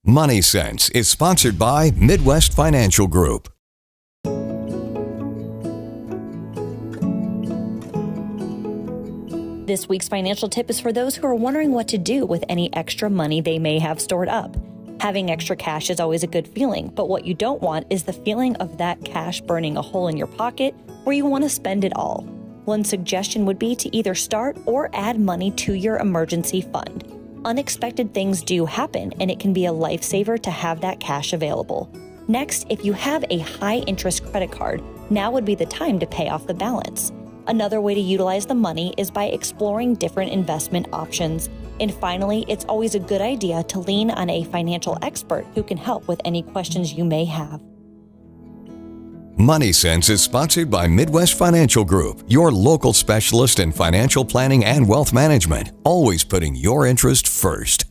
Money Sense is sponsored by Midwest Financial Group. This week's financial tip is for those who are wondering what to do with any extra money they may have stored up. Having extra cash is always a good feeling, but what you don't want is the feeling of that cash burning a hole in your pocket where you want to spend it all. One suggestion would be to either start or add money to your emergency fund. Unexpected things do happen, and it can be a lifesaver to have that cash available. Next, if you have a high-interest credit card, now would be the time to pay off the balance. Another way to utilize the money is by exploring different investment options. And finally, it's always a good idea to lean on a financial expert who can help with any questions you may have. Money Sense is sponsored by Midwest Financial Group, your local specialist in financial planning and wealth management, always putting your interest first.